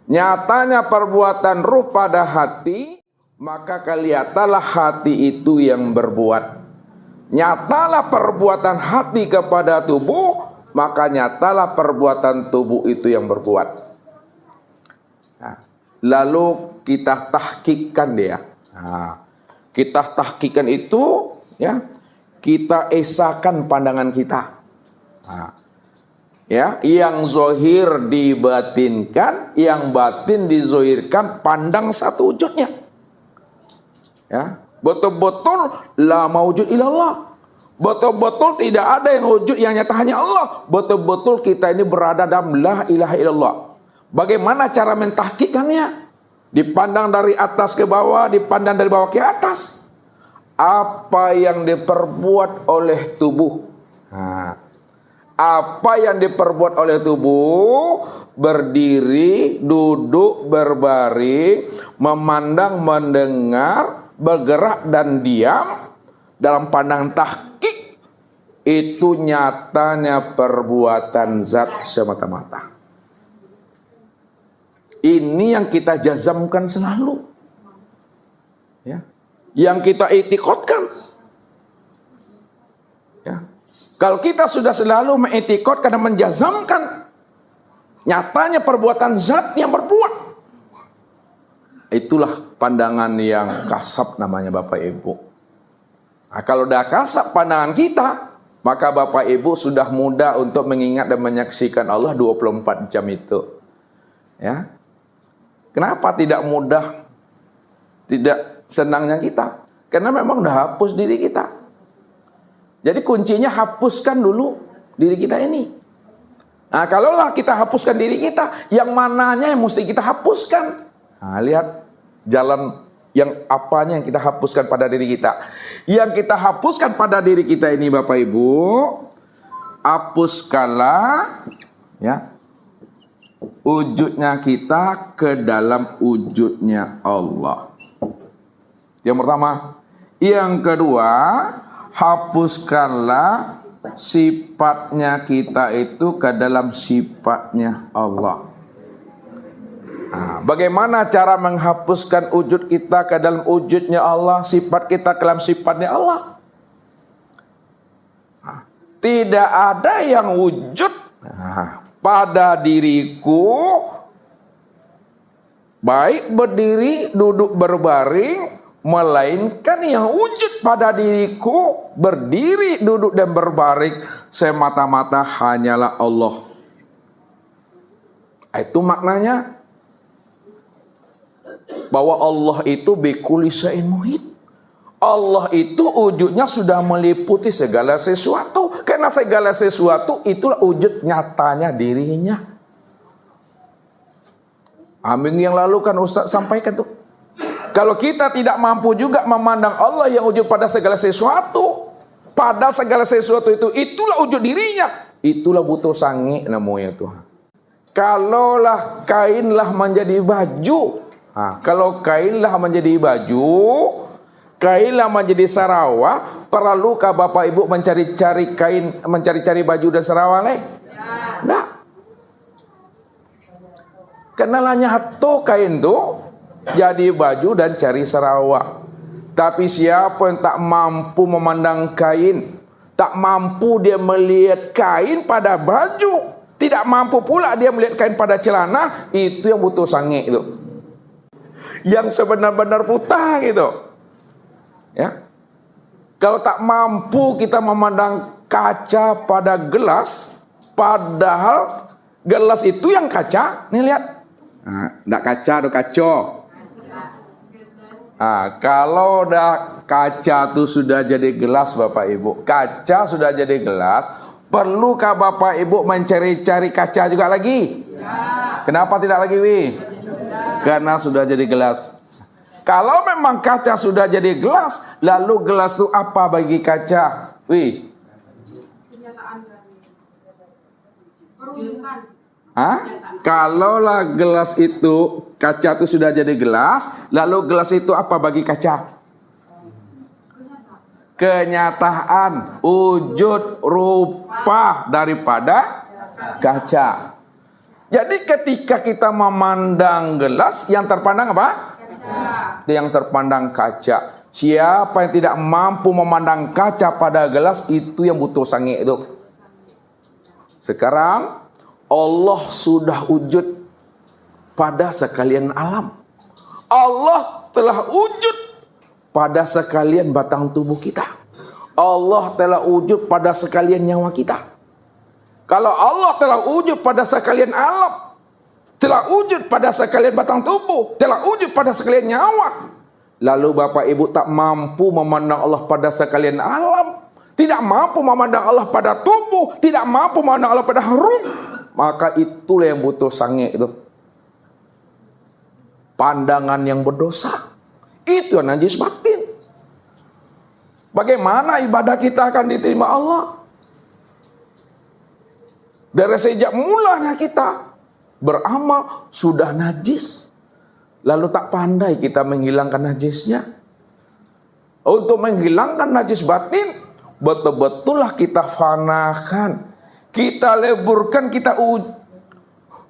Nyatanya perbuatan ruh pada hati, maka kelihatanlah hati itu yang berbuat. Nyatalah perbuatan hati kepada tubuh, maka nyatalah perbuatan tubuh itu yang berbuat. Nah, lalu kita tahkikkan dia. Nah, kita tahkikkan itu, ya, kita esakan pandangan kita. Nah, ya, yang zohir dibatinkan, yang batin dizohirkan, pandang satu wujudnya. Ya, betul-betul la maujud ilallah. Betul-betul tidak ada yang wujud yang nyata, hanya Allah. Betul-betul kita ini berada dalam la ilaha illallah. Bagaimana cara mentahkikannya? Dipandang dari atas ke bawah, dipandang dari bawah ke atas. Apa yang diperbuat oleh tubuh? Nah, apa yang diperbuat oleh tubuh? Berdiri, duduk, berbaring, memandang, mendengar, bergerak dan diam. Dalam pandangan tahqiq, itu nyatanya perbuatan zat semata-mata. Ini yang kita jazamkan selalu, ya, yang kita i'tiqadkan. Ya. Kalau kita sudah selalu mengitikad karena menjazamkan nyatanya perbuatan zat yang berbuat, itulah pandangan yang kasab namanya Bapak Ibu. Nah, kalau dah kasab pandangan kita, maka Bapak Ibu sudah mudah untuk mengingat dan menyaksikan Allah 24 jam itu. Ya. Kenapa tidak mudah, tidak senangnya kita? Karena memang udah hapus diri kita. Jadi kuncinya hapuskan dulu diri kita ini. Nah, kalaulah kita hapuskan diri kita, yang mananya yang mesti kita hapuskan? Nah, lihat jalan yang apanya yang kita hapuskan pada diri kita. Yang kita hapuskan pada diri kita ini Bapak Ibu, hapuskanlah, ya, wujudnya kita ke dalam wujudnya Allah. Yang pertama. Yang kedua, hapuskanlah sifatnya kita itu ke dalam sifatnya Allah. Nah, bagaimana cara menghapuskan wujud kita ke dalam wujudnya Allah, sifat kita ke dalam sifatnya Allah? Nah, tidak ada yang wujud pada diriku, baik berdiri, duduk, berbaring, melainkan yang wujud pada diriku, berdiri, duduk, dan berbaring, semata-mata hanyalah Allah. Itu maknanya bahwa Allah itu bikulli syai'in muhit. Allah itu wujudnya sudah meliputi segala sesuatu. Karena segala sesuatu itulah wujud nyatanya dirinya. Minggu yang lalu kan Ustaz sampaikan tuh, kalau kita tidak mampu juga memandang Allah yang wujud pada segala sesuatu, pada segala sesuatu itu, itulah wujud dirinya, itulah butuh sangi namanya Tuhan. Kalaulah kainlah menjadi baju, kalau kainlah menjadi baju, kainlah menjadi sarawa, perlukah Bapak Ibu mencari-cari kain, mencari-cari baju dan sarawa lain? Nah, kenalanya hatu kain tuh jadi baju dan cari sarawa. Tapi siapa yang tak mampu memandang kain, tak mampu dia melihat kain pada baju, tidak mampu pula dia melihat kain pada celana, itu yang butuh sange itu, yang sebenar-benar buta gitu. Ya, kalau tak mampu kita memandang kaca pada gelas, padahal gelas itu yang kaca, nih lihat, ndak kaca, ada kaco. Kalau udah kaca itu sudah jadi gelas Bapak Ibu, kaca sudah jadi gelas, perlukah Bapak Ibu mencari-cari kaca juga lagi? Ya. Kenapa tidak lagi, Wi? Karena sudah jadi gelas. Kalau memang kaca sudah jadi gelas, lalu gelas itu apa bagi kaca, Wi? Kalaulah gelas itu, kaca itu sudah jadi gelas, lalu gelas itu apa bagi kaca? Kenyataan, wujud, rupa daripada kaca. Jadi ketika kita memandang gelas, yang terpandang apa? Kaca. Yang terpandang kaca. Siapa yang tidak mampu memandang kaca pada gelas, itu yang butuh sange itu. Sekarang Allah sudah wujud pada sekalian alam. Allah telah wujud pada sekalian batang tubuh kita. Allah telah wujud pada sekalian nyawa kita. Kalau Allah telah wujud pada sekalian alam, telah wujud pada sekalian batang tubuh, telah wujud pada sekalian nyawa, lalu Bapak Ibu tak mampu memandang Allah pada sekalian alam, tidak mampu memandang Allah pada tubuh, tidak mampu memandang Allah pada harum, maka itulah yang butuh sange itu. Pandangan yang berdosa, itu yang najis batin. Bagaimana ibadah kita akan diterima Allah? Dari sejak mulanya kita beramal sudah najis, lalu tak pandai kita menghilangkan najisnya. Untuk menghilangkan najis batin, betul-betullah kita fanakan, kita leburkan, kita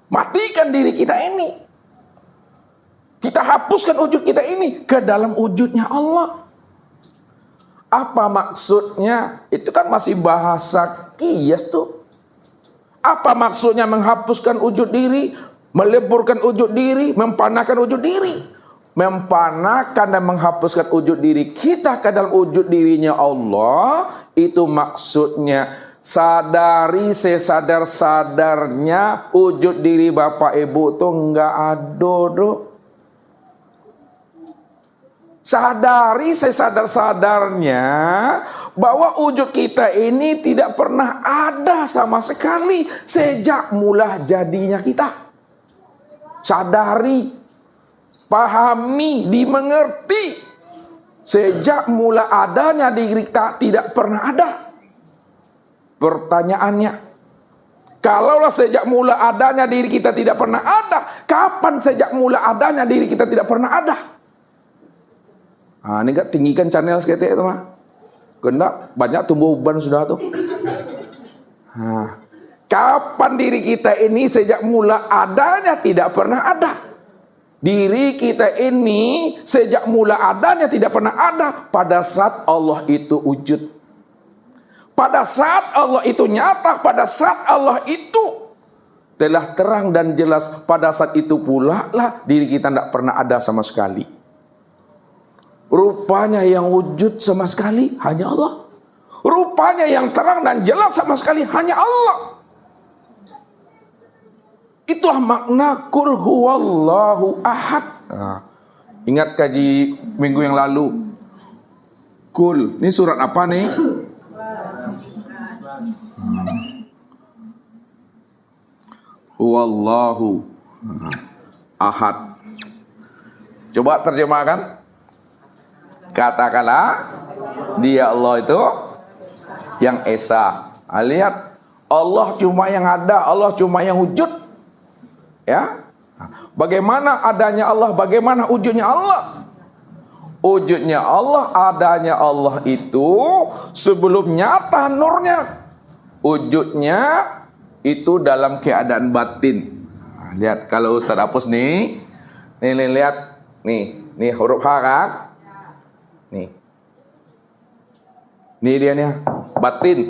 matikan diri kita ini. Kita hapuskan wujud kita ini ke dalam wujudnya Allah. Apa maksudnya? Itu kan masih bahasa kias tuh. Apa maksudnya menghapuskan wujud diri, meleburkan wujud diri, mempanakan wujud diri? Mempanakan dan menghapuskan wujud diri kita ke dalam wujud dirinya Allah, itu maksudnya sadari sesadar-sadarnya wujud diri Bapak Ibu tuh enggak ada, Dok. Sadari sesadar-sadarnya bahwa wujud kita ini tidak pernah ada sama sekali sejak mula jadinya kita. Sadari, pahami, dimengerti. Sejak mula adanya diri kita tidak pernah ada. Pertanyaannya, kalaulah sejak mula adanya diri kita tidak pernah ada, kapan sejak mula adanya diri kita tidak pernah ada? Nah, ini kan tinggikan channel seketik itu mah. Kena banyak tumbuh uban sudah tuh. Nah, kapan diri kita ini sejak mula adanya tidak pernah ada? Diri kita ini sejak mula adanya tidak pernah ada pada saat Allah itu wujud. Pada saat Allah itu nyata, pada saat Allah itu telah terang dan jelas, pada saat itu pula lah diri kita tidak pernah ada sama sekali. Rupanya yang wujud sama sekali hanya Allah. Rupanya yang terang dan jelas sama sekali hanya Allah. Itulah makna kul huwallahu ahad. Nah, ingat kaji minggu yang lalu. Kul, ini surat apa nih? Huwallahu ahad. Coba terjemahkan. Katakanlah dia Allah itu yang esa. Lihat, Allah cuma yang ada, Allah cuma yang wujud. Ya, bagaimana adanya Allah, bagaimana wujudnya Allah? Wujudnya Allah, adanya Allah itu sebelum nyata nurnya. Wujudnya itu dalam keadaan batin. Lihat, kalau Ustaz hapus nih, lihat, nih huruf H kan? Nih dia nih, batin.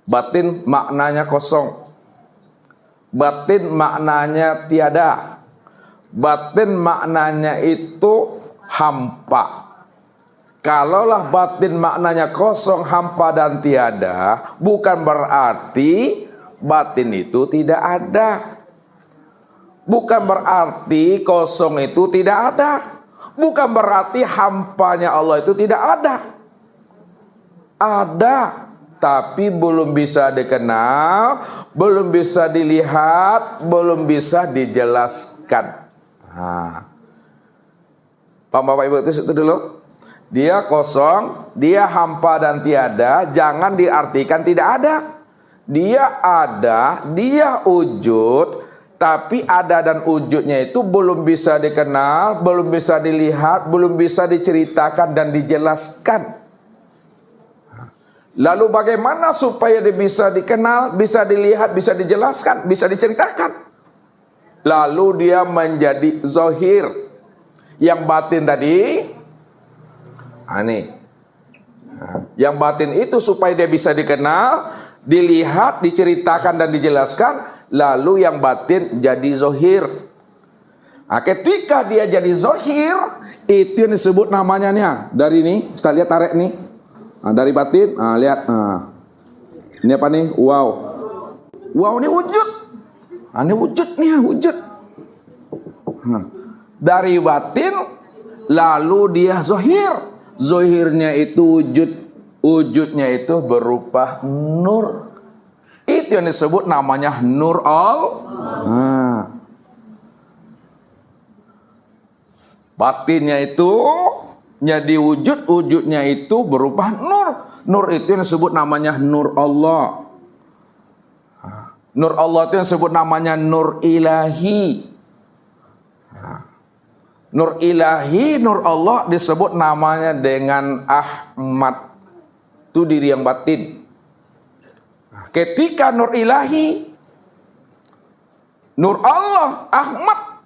Batin maknanya kosong. Batin maknanya tiada. Batin maknanya itu hampa. Kalaulah batin maknanya kosong, hampa dan tiada, bukan berarti batin itu tidak ada. Bukan berarti kosong itu tidak ada. Bukan berarti hampanya Allah itu tidak ada. Ada, tapi belum bisa dikenal, belum bisa dilihat, belum bisa dijelaskan. Pak Bapak Ibu itu dulu. Dia kosong, dia hampa dan tiada, jangan diartikan tidak ada. Dia ada, dia wujud, tapi ada dan wujudnya itu belum bisa dikenal, belum bisa dilihat, belum bisa diceritakan dan dijelaskan. Lalu bagaimana supaya dia bisa dikenal, bisa dilihat, bisa dijelaskan, bisa diceritakan? Lalu dia menjadi zahir. Yang batin tadi, yang batin itu supaya dia bisa dikenal, dilihat, diceritakan dan dijelaskan. Lalu yang batin jadi zahir. Ketika dia jadi zahir, itu yang disebut namanya nih. Dari ini, kita lihat tarik nih. Dari batin, lihat. Ini apa nih? Wow. Wow, ini wujud. Ini wujud nih, wujud. Dari batin, lalu dia zahir. Zahirnya itu wujud. Wujudnya itu berupa nur. Itu yang disebut namanya nur Allah. Batinnya itu jadi wujud, wujudnya itu berupa nur. Nur itu yang disebut namanya nur Allah. Nur Allah itu yang disebut namanya nur ilahi. Nur ilahi, nur Allah disebut namanya dengan Ahmad. Itu diri yang batin. Ketika nur ilahi, nur Allah, Ahmad,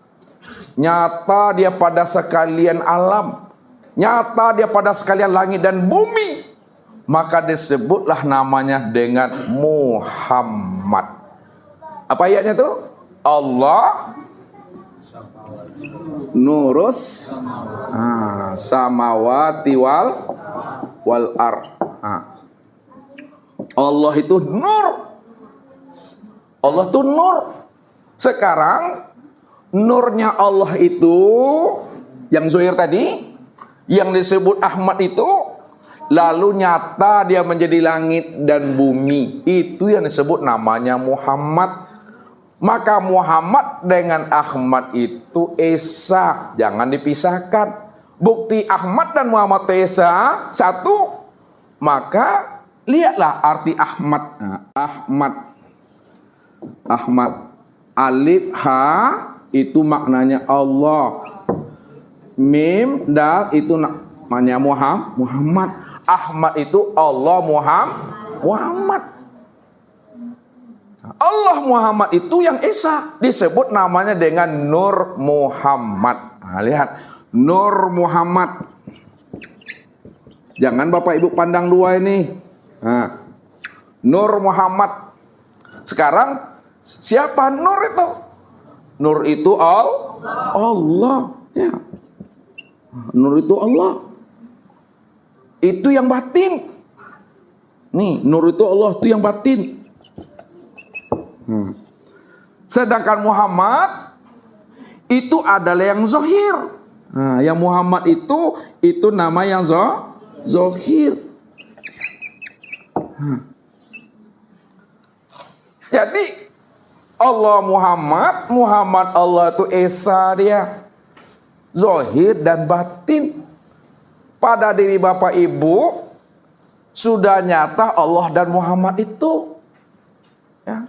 nyata dia pada sekalian alam, nyata dia pada sekalian langit dan bumi, maka disebutlah namanya dengan Muhammad. Apa ayatnya itu? Allah nurus samawati wal ar. Allah itu nur. Allah itu nur. Sekarang nurnya Allah itu yang zahir tadi, yang disebut Ahmad itu, lalu nyata dia menjadi langit dan bumi. Itu yang disebut namanya Muhammad. Maka Muhammad dengan Ahmad itu esa, jangan dipisahkan. Bukti Ahmad dan Muhammad esa satu. Maka lihatlah arti Ahmad. Ahmad alif ha itu maknanya Allah. Mim dal itu namanya Muhammad. Ahmad itu Allah Muhammad. Allah Muhammad itu yang esa, disebut namanya dengan Nur Muhammad. Lihat, Nur Muhammad. Jangan Bapak Ibu pandang dua ini. Nur Muhammad. Sekarang siapa Nur itu? Nur itu Allah. Ya. Nur itu Allah. Itu yang batin. Nih, Nur itu Allah, itu yang batin. Sedangkan Muhammad itu adalah yang zahir. Yang Muhammad itu nama yang zahir. Jadi Allah Muhammad Allah itu esa dia, zahir dan batin. Pada diri Bapak Ibu sudah nyata Allah dan Muhammad itu. Ya.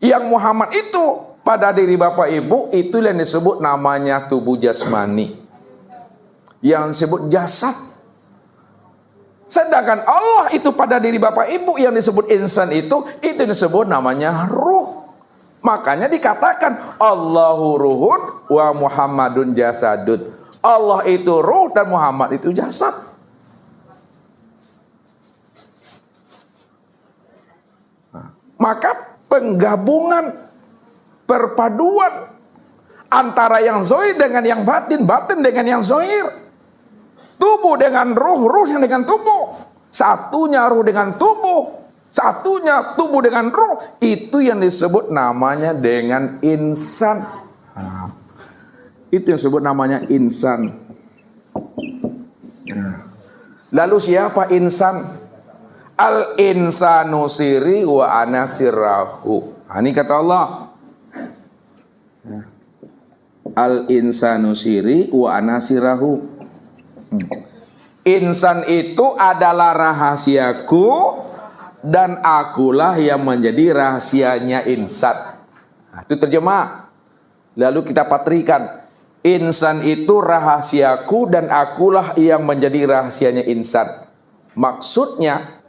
Yang Muhammad itu pada diri Bapak Ibu itu yang disebut namanya tubuh jasmani, yang disebut jasad. Sedangkan Allah itu pada diri Bapak Ibu yang disebut insan itu disebut namanya ruh. Makanya dikatakan Allahu ruhun wa Muhammadun jasadun. Allah itu ruh dan Muhammad itu jasad. Maka penggabungan, perpaduan antara yang zahir dengan yang batin, batin dengan yang zahir, tubuh dengan ruh, ruh yang dengan tubuh, satunya ruh dengan tubuh, satunya tubuh dengan ruh, itu yang disebut namanya dengan insan. Itu yang disebut namanya insan. Lalu siapa insan? Al-insanu siri wa ana sirrahu. Ini kata Allah. Al-insanu siri wa ana sirrahu. Insan itu adalah rahasiaku dan akulah yang menjadi rahasianya insan. Itu terjemah. Lalu kita patrikan. Insan itu rahasiaku dan akulah yang menjadi rahasianya insan. Maksudnya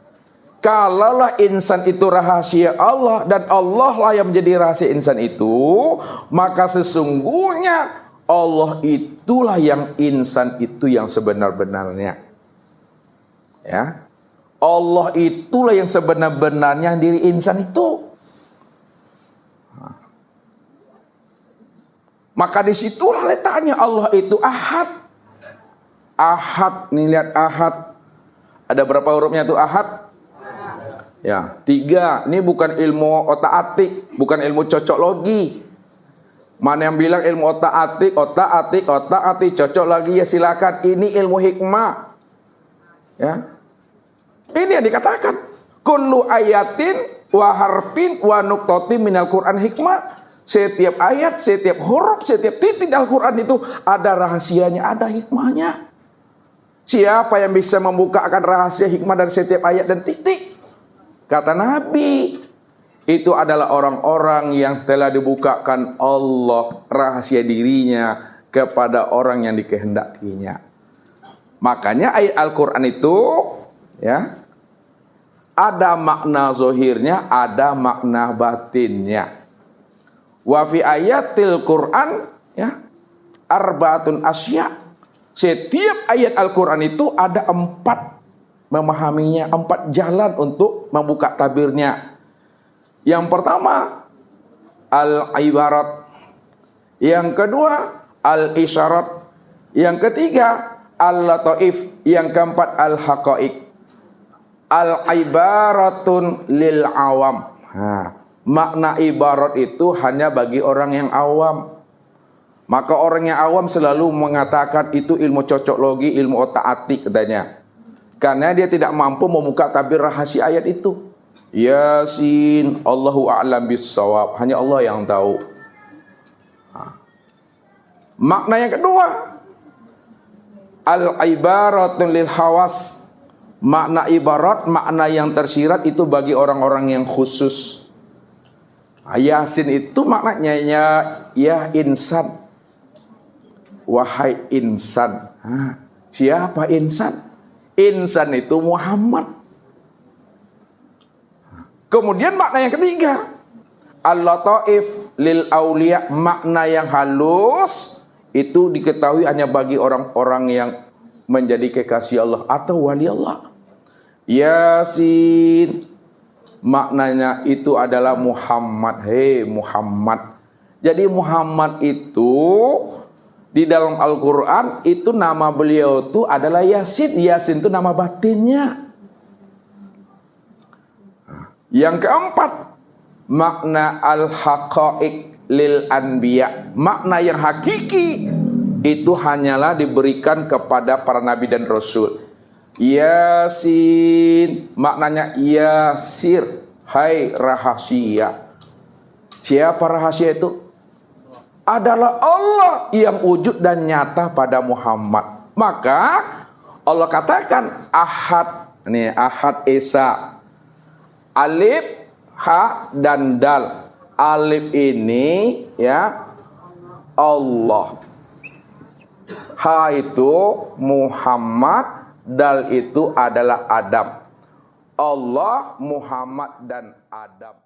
Kalaulah insan itu rahasia Allah dan Allah lah yang menjadi rahasia insan itu, maka sesungguhnya Allah itulah yang insan itu yang sebenar-benarnya. Ya. Allah itulah yang sebenar-benarnya diri insan itu. Maka disitulah letaknya Allah itu ahad. Ahad, nih lihat ahad. Ada berapa hurufnya tuh ahad? Ya, 3. Ini bukan ilmu otak-atik, bukan ilmu cocok logi. Mana yang bilang ilmu otak-atik, cocok lagi ya silakan. Ini ilmu hikmah. Ya. Ini yang dikatakan. Kullu ayatin wa harfin wa nuqtatin minal Qur'an hikmah. Setiap ayat, setiap huruf, setiap titik Al-Quran itu ada rahasianya, ada hikmahnya. Siapa yang bisa membukakan rahasia hikmah dari setiap ayat dan titik? Kata Nabi, itu adalah orang-orang yang telah dibukakan Allah rahasia dirinya kepada orang yang dikehendakinya. Makanya ayat Al-Quran itu ya, ada makna zohirnya, ada makna batinnya. Wa fi ayatil Quran ya, arbaatun asya. Setiap ayat Al-Quran itu ada 4 memahaminya, 4 jalan untuk membuka tabirnya. Yang pertama al-ibarat, yang kedua al-isyarat, yang ketiga al-lataif, yang keempat al-haqaiq. Al-ibaratun lil awam. Makna ibarat itu hanya bagi orang yang awam. Maka orang yang awam selalu mengatakan itu ilmu cocok logi, ilmu otak-atik katanya. Karena dia tidak mampu membuka tabir rahasia ayat itu. Yasin, Allahu a'lam bissawab. Hanya Allah yang tahu. Makna yang kedua, al-ibaratun lil hawas. Makna ibarat, makna yang tersirat itu bagi orang-orang yang khusus. Yasin itu maknanya ya insan. Wahai insan. Siapa insan? Insan itu Muhammad. Kemudian makna yang ketiga, al-lataif lil auliya, makna yang halus itu diketahui hanya bagi orang-orang yang menjadi kekasih Allah atau wali Allah. Yasin, maknanya itu adalah Muhammad. Hei Muhammad. Jadi Muhammad itu di dalam Al-Quran itu nama beliau itu adalah Yasin. Yasin itu nama batinnya. Yang keempat, makna al-haqaiq lil anbiya. Makna yang hakiki itu hanyalah diberikan kepada para nabi dan rasul. Yasin, maknanya yasir, hai rahasia. Siapa rahasia itu? Adalah Allah yang wujud dan nyata pada Muhammad. Maka Allah katakan ahad. Nih ahad esa. Alif, ha dan dal. Alif ini ya Allah. Ha itu Muhammad, dal itu adalah Adam. Allah, Muhammad dan Adam.